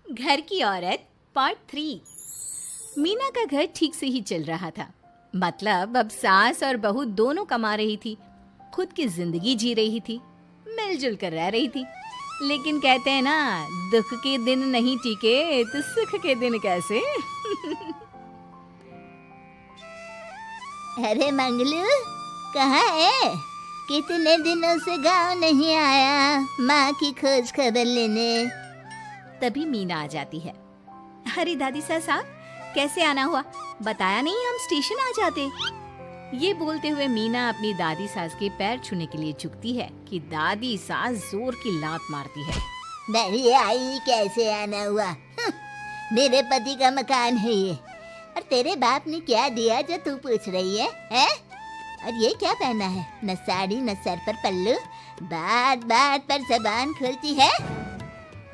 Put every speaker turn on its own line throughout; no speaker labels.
घर की औरत पार्ट 3। मीना का घर ठीक से ही चल रहा था। मतलब अब सास और बहू दोनों कमा रही थी, खुद की जिंदगी जी रही थी, मिलजुल कर रह रही थी। लेकिन कहते हैं ना, दुख के दिन नहीं टीके तो सुख के दिन कैसे।
अरे मंगलू, कहाँ है? कितने दिनों से गांव नहीं आया माँ की खोज खबर लेने।
तभी मीना आ जाती है। अरे दादी साहब, कैसे आना हुआ? बताया नहीं, हम स्टेशन आ जाते। ये बोलते हुए मीना अपनी दादी सास के पैर छूने के लिए झुकती है कि दादी सास जोर की लात मारती है।
बड़ी आई, कैसे आना हुआ? मेरे पति का मकान है ये। और तेरे बाप ने क्या दिया जो तू पूछ रही है, हैं? और ये क्या पहना है? न साड़ी न सर पर पल्लू, बात बात पर जबान खुलती है।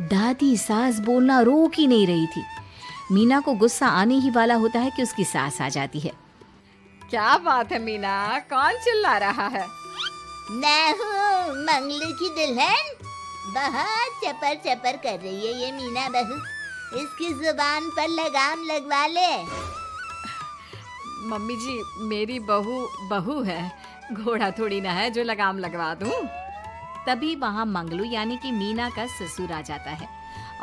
दादी सास बोलना रोक ही नहीं रही थी। मीना को गुस्सा आने ही वाला होता है कि उसकी सास आ जाती है। क्या बात है मीना, कौन चिल्ला रहा है?
मैं हूँ मंगलू की दुल्हन। बहुत चपर चपर कर रही है ये मीना बहू। इसकी जुबान पर लगाम लगवा ले।
मम्मी जी, मेरी बहू है, घोड़ा थोड़ी ना है जो लगाम लगवा दूं। तभी वहाँ मंगलू यानी कि मीना का ससुर आ जाता है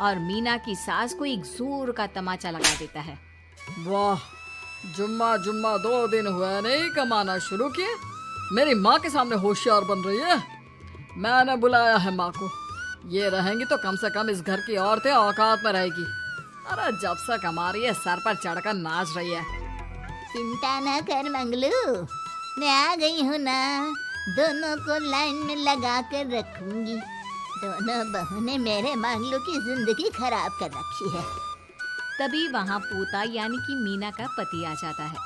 और मीना की सास को एक जोर का तमाचा लगा देता है।
वाह, जुम्मा 2 दिन हुए नहीं कमाना शुरू किए, मेरी माँ के सामने होशियार बन रही है। मैंने बुलाया है माँ को, ये रहेंगी तो कम से कम इस घर की औरतें औकात में रहेगी। अरे जब से कमा रही है सर पर चढ़कर नाच रही है।
चिंता ना कर मंगलू, मैं आ गई हूँ ना। दोनों को लाइन में लगा कर रखूंगी। दोनों बहू ने मेरे मंगलू की जिंदगी खराब कर रखी है।
तभी वहाँ पोता यानी कि मीना का पति आ जाता है।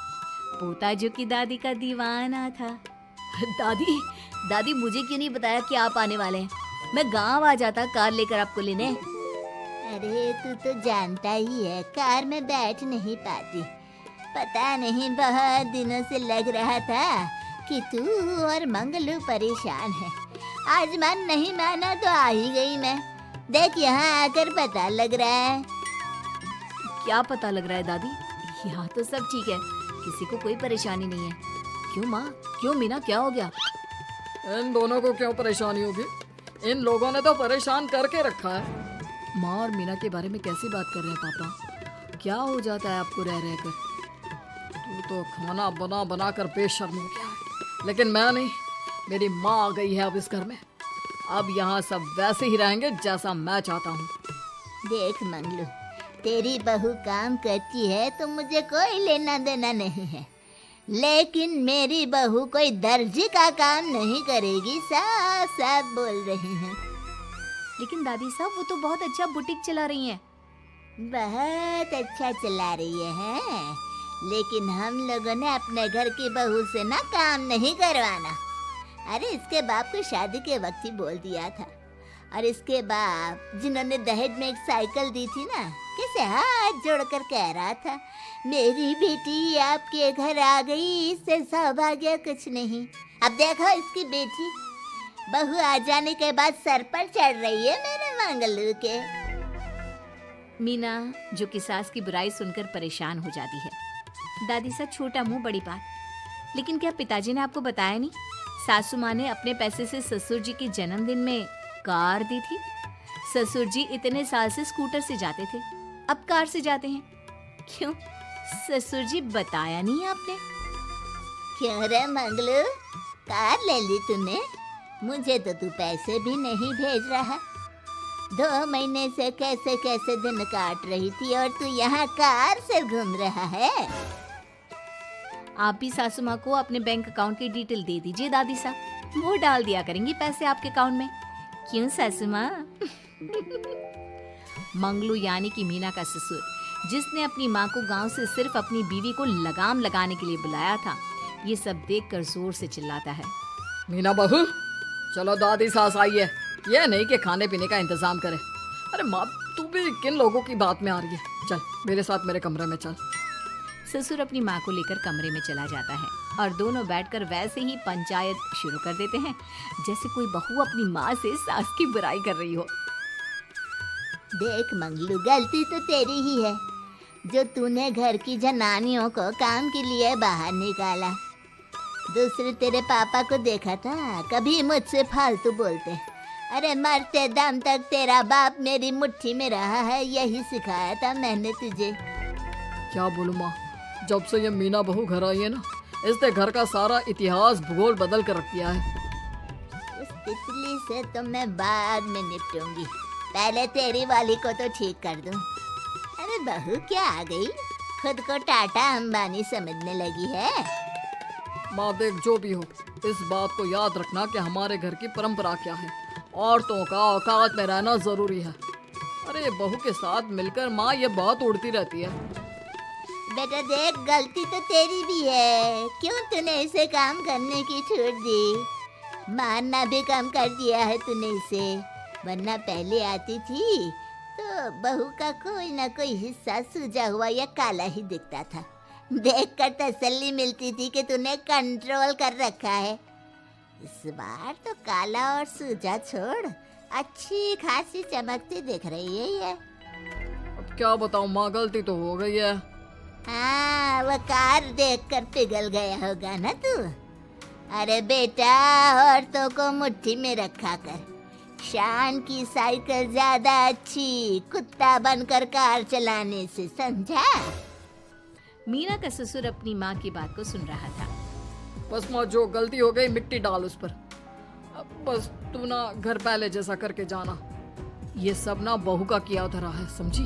पोता जो कि दादी का दीवाना था। दादी मुझे क्यों नहीं बताया कि आप आने वाले हैं? मैं गांव आ जाता कार लेकर आपको लेने।
अरे तू तो जानता ही है, कार में बैठ नहीं पाती। पता नहीं, बहुत दिनों से लग रहा था कि तू और मंगलू परेशान है। आज मन नहीं माना तो आ ही गई मैं। देख, यहाँ आकर पता लग रहा है।
क्या पता लग रहा है दादी? यहाँ तो सब ठीक है, किसी को कोई परेशानी नहीं है। क्यों माँ, क्यों मीना, क्या हो गया?
इन दोनों को क्यों परेशानी होगी? इन लोगों ने तो परेशान करके रखा है।
माँ और मीना के बारे में कैसी बात कर रहे हैं पापा? क्या हो जाता है आपको रह रह कर?
तू तो खाना बना बना कर बेशर्म हो गया है, लेकिन मैं नहीं। मेरी माँ आ गई है अब इस घर में। अब यहाँ सब वैसे ही रहेंगे जैसा मैं चाहता हूँ।
देख मंगलू, तेरी बहू काम करती है तो मुझे कोई लेना देना नहीं है, लेकिन मेरी बहू कोई दर्जी का काम नहीं करेगी। साफ साफ बोल रही हैं।
लेकिन दादी साहब, वो तो बहुत अच्छा बुटीक चला रही हैं।
बहुत अच्छा चला रही है, लेकिन हम लोगों ने अपने घर की बहू से ना काम नहीं करवाना। अरे इसके बाप को शादी के वक्त ही बोल दिया था। और इसके बाप जिन्होंने दहेज में एक साइकिल दी थी ना, कैसे हाथ जोड़कर कह रहा था, मेरी बेटी आपके घर आ गई, इससे सौभाग्य कुछ नहीं। अब देखो इसकी बेटी, बहू आ जाने के बाद सर पर चढ़ रही है मेरे मंगलू के।
मीना जो कि सास की बुराई सुनकर परेशान हो जाती है। दादी सा, छोटा मुंह बड़ी बात। लेकिन क्या पिताजी ने आपको बताया नहीं? सासू माँ ने अपने पैसे से ससुर जी के जन्मदिन में कार दी थी। ससुर जी इतने साल से स्कूटर से जाते थे, अब कार से जाते हैं। क्यों ससुर जी, बताया नहीं आपने?
क्यों रे मंगलू, कार ले ली तूने? मुझे तो तू पैसे भी नहीं भेज रहा। 2 महीने से कैसे कैसे दिन काट रही थी और तू यहाँ कार से घूम रहा है।
आप भी सासू माँ को अपने बैंक अकाउंट की डिटेल दे दीजिए दादी साहब, वो डाल दिया करेंगी पैसे आपके अकाउंट में। क्यों सासू माँ? मंगलू यानी कि मीना का ससुर, जिसने अपनी माँ को गांव से सिर्फ अपनी बीवी को लगाम लगाने के लिए बुलाया था, ये सब देखकर जोर से चिल्लाता है।
मीना बहू, चलो दादी सास आई है, ये नहीं कि खाने पीने का इंतजाम करे। अरे माँ, तू भी किन लोगों की बात में आ रही है? चल मेरे साथ मेरे कमरे में चल।
ससुर अपनी माँ को लेकर कमरे में चला जाता है और दोनों बैठकर वैसे ही पंचायत शुरू कर देते हैं, जैसे कोई बहू अपनी माँ से सास की बुराई कर रही हो।
देख मंगलू, गलती तो तेरी ही है जो तूने घर की जनानियों को काम के लिए बाहर निकाला। दूसरे तेरे पापा को देखा था, कभी मुझसे फालतू बोलते। अरे मरते दम तक तेरा बाप मेरी मुट्ठी में रहा है, यही सिखाया था मैंने तुझे।
क्या बोलूं माँ, जब से ये मीना बहू घर आई है ना, इसने घर का सारा इतिहास भूगोल बदल कर रख दिया है।
उस तितली से तो मैं बाद में निपटूंगी, पहले तेरी वाली को तो ठीक कर दूं। अरे बहू क्या आ गई, खुद को टाटा अंबानी समझने लगी है।
माँ देख, जो भी हो, इस बात को याद रखना कि हमारे घर की परंपरा क्या है। औरतों का औकात में रहना जरूरी है। अरे बहू के साथ मिलकर माँ ये बहुत उड़ती रहती है।
बेटा देख, गलती तो तेरी भी है, क्यों तूने इसे काम करने की छूट दी। मारना भी कम कर दिया है तूने इसे, वरना पहले आती थी तो बहू का कोई ना कोई हिस्सा सूजा हुआ या काला ही दिखता था। देखकर तसल्ली मिलती थी कि तूने कंट्रोल कर रखा है। इस बार तो काला और सूजा छोड़, अच्छी खासी चमकती दिख रही है ये।
अब क्या बताऊँ माँ, गलती तो हो गई है।
हाँ, वो कार देखकर पिघल गया होगा ना तू। अरे बेटा, औरतों को मुट्ठी में रखा कर। शान की साइकिल ज्यादा अच्छी कुत्ता बनकर कार चलाने से, समझा।
मीना का ससुर अपनी माँ की बात को सुन रहा था।
बस माँ, जो गलती हो गई मिट्टी डाल उस पर। अब बस तू ना घर पहले जैसा करके जाना। ये सब ना बहू का किया धरा है, समझी।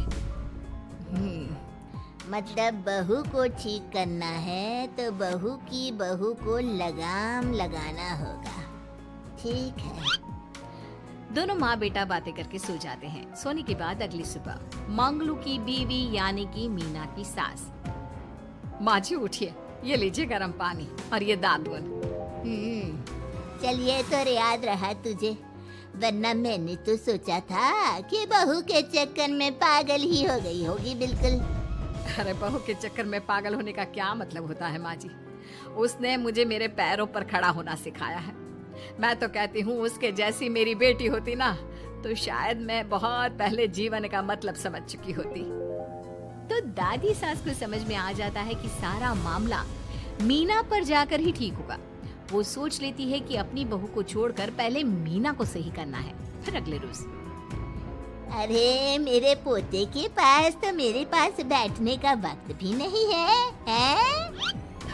मतलब बहू को ठीक करना है तो बहू की बहू को लगाम लगाना होगा, ठीक है।
दोनों माँ बेटा बातें करके सो जाते हैं। सोने के बाद अगली सुबह मंगलू की बीवी यानी कि मीना की सास, माँ जी उठिए, ये लीजिए गर्म पानी और ये दादुन।
चलिए तो याद रहा तुझे, वरना मैंने तो सोचा था कि बहू के चक्कर में पागल ही हो गई होगी बिल्कुल।
अरे बहू के चक्कर में पागल होने का क्या मतलब होता है माँ जी। उसने मुझे मेरे पैरों पर खड़ा होना सिखाया है। मैं तो कहती हूँ उसके जैसी मेरी बेटी होती ना तो शायद मैं बहुत पहले जीवन का मतलब समझ चुकी होती। तो दादी सास को समझ में आ जाता है कि सारा मामला मीना पर जाकर ही ठीक होगा। वो सोच लेती है कि अपनी बहू को छोड़कर पहले मीना को सही करना है। फिर अगले रोज,
अरे मेरे पोते के पास तो मेरे पास बैठने का वक्त भी नहीं है, हैं?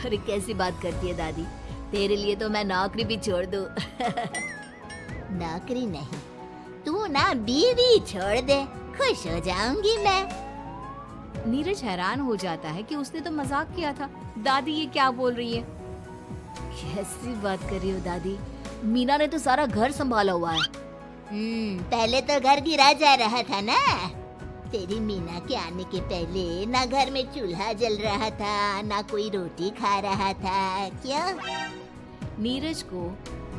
अरे कैसी बात करती है दादी, तेरे लिए तो मैं नौकरी भी छोड़ दूं।
नौकरी नहीं, तू ना बीवी छोड़ दे, खुश हो जाऊंगी मैं।
नीरज हैरान हो जाता है कि उसने तो मजाक किया था। दादी ये क्या बोल रही है? कैसी बात कर रही हो दादी, मीना ने तो सारा घर संभाला हुआ है।
पहले तो घर गिरा जा रहा था ना। तेरी मीना के आने के पहले ना घर में चूल्हा जल रहा था, ना कोई रोटी खा रहा था, क्यों?
नीरज को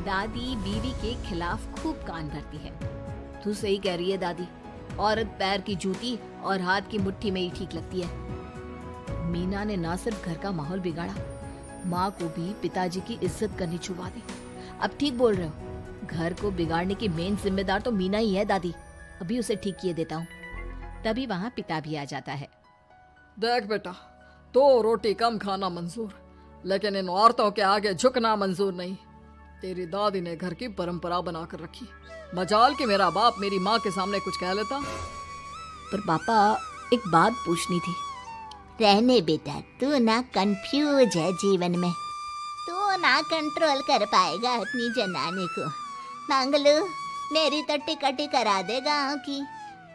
दादी बीवी के खिलाफ खूब कान भरती है। तू सही कह रही है दादी, औरत पैर की जूती और हाथ की मुट्ठी में ही ठीक लगती है। मीना ने ना सिर्फ घर का माहौल बिगाड़ा, माँ को भी पिताजी की इज्जत करनी छुपा दी। अब ठीक बोल रहे हो, घर को बिगाड़ने की मेन जिम्मेदार तो मीना ही है दादी। अभी उसे ठीक किए देता हूँ। तभी वहाँ पिता भी आ जाता है।
देख बेटा, तो रोटी कम खाना मंजूर, लेकिन इन औरतों के आगे झुकना मंजूर नहीं। तेरी दादी ने घर की परंपरा बनाकर रखी। मजाल कि मेरा बाप मेरी माँ के सामने कुछ कह लेता।
पर पापा, एक बात पूछनी थी।
रहने बेटा, तू ना कंफ्यूज है जीवन में, तू ना कंट्रोल कर पाएगा अपनी जनानी को। मंगलू, मेरी तो टिकट ही करा दे गाँव की।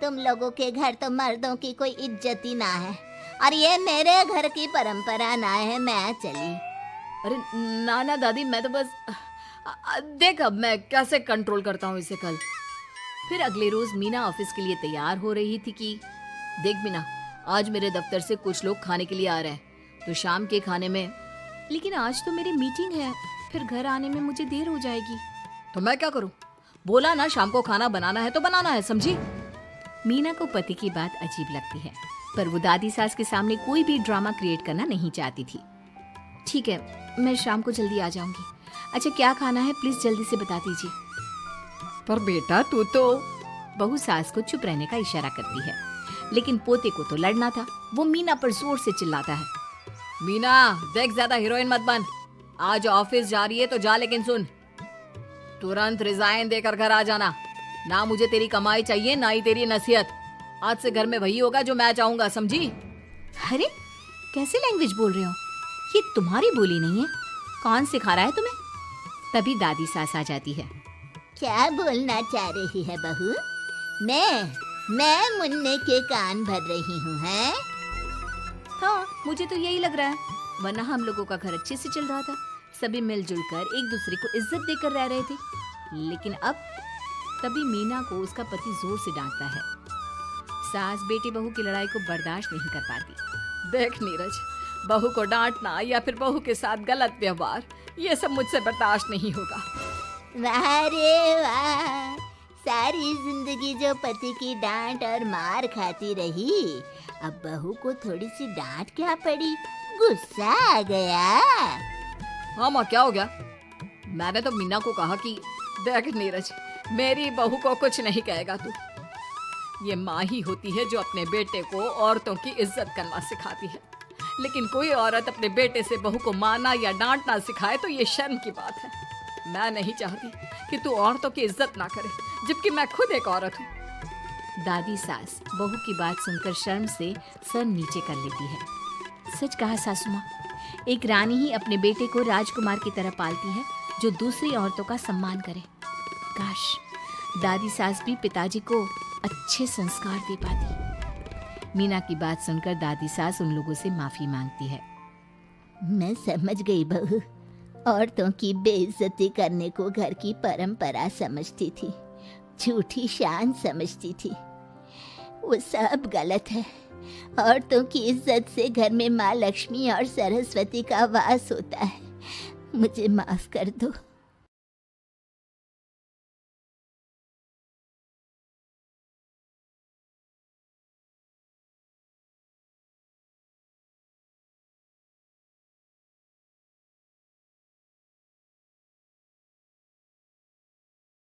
तुम लोगों के घर तो मर्दों की कोई इज्जत ही ना है, और ये मेरे घर की परंपरा ना है, मैं चली।
अरे ना ना दादी, मैं तो बस देख अब मैं कैसे कंट्रोल करता हूँ इसे कल। फिर अगले रोज मीना ऑफिस के लिए तैयार हो रही थी कि देख मीना, आज मेरे दफ्तर से कुछ लोग खाने के लिए आ रहे हैं, तो शाम के खाने में। लेकिन आज तो मेरी मीटिंग है, फिर घर आने में मुझे देर हो जाएगी।
तो मैं क्या करूं?
बोला ना शाम को खाना बनाना है तो बनाना है, समझी। मीना को पति की बात अजीब लगती है, पर वो दादी सास के सामने कोई भी ड्रामा क्रिएट करना नहीं चाहती थी। ठीक है, मैं शाम को जल्दी आ जाऊंगी। अच्छा क्या खाना है प्लीज जल्दी से बता दीजिए।
पर बेटा तू तो
बहू सास को चुप रहने का इशारा करती है, लेकिन पोते को तो लड़ना था। वो मीना पर जोर से चिल्लाता है, मीना देख ज्यादा हीरोइन मत बन, आज ऑफिस जा रही है तो जा, लेकिन सुन तुरंत रिजाइन देकर घर आ जाना। ना मुझे तेरी कमाई चाहिए ना ही तेरी नसीहत। आज से घर में वही होगा जो मैं चाहूंगा, समझी? अरे कैसे लैंग्वेज बोल रहे हो, ये तुम्हारी बोली नहीं है, कौन सिखा रहा है तुम्हें? तभी दादी सास आ जाती है।
क्या बोलना चाह रही है बहू? मैं मुन्ने के कान भर रही हूँ, हैं?
हाँ मुझे तो यही लग रहा है, वरना हम लोगों का घर अच्छे से चल रहा था, सभी मिलजुल कर एक दूसरे को इज्जत देकर रह रहे थे। लेकिन अब तभी मीना को उसका पति जोर से डांटता है। सास बेटी बहू की लड़ाई को बर्दाश्त नहीं कर पाती।
देख नीरज, बहू को डांटना या फिर बहू के साथ गलत व्यवहार, ये सब मुझसे बर्दाश्त नहीं होगा।
वाह रे वाह, सारी जिंदगी जो पति की डांट और मार खाती रही, अब बहू को थोड़ी सी डांट क्या पड़ी, गुस्सा आ गया।
हाँ माँ, क्या हो गया? मैंने तो मीना को कहा कि देख नीरज, मेरी बहू को कुछ नहीं कहेगा तू। ये माँ ही होती है जो अपने बेटे को औरतों की इज्जत करना सिखाती है, लेकिन कोई औरत अपने बेटे से बहू को मारना या डांटना सिखाए तो ये शर्म की बात है। मैं नहीं चाहती कि तू औरतों की इज्जत ना करे, जबकि मैं खुद एक औरत हूँ।
दादी सास बहू की बात सुनकर शर्म से सर नीचे कर लेती है। सच कहा सासू माँ, एक रानी ही अपने बेटे को राजकुमार की तरह पालती है जो दूसरी औरतों का सम्मान करे। काश दादी सास भी पिताजी को अच्छे संस्कार दे पाती। मीना की बात सुनकर दादी सास उन लोगों से माफी मांगती है।
मैं समझ गई बहू, औरतों की बेइज्जती करने को घर की परंपरा समझती थी, झूठी शान समझती थी। वो सब गलत है। औरतों की इज्जत से घर में माँ लक्ष्मी और सरस्वती का वास होता है। मुझे माफ कर दो।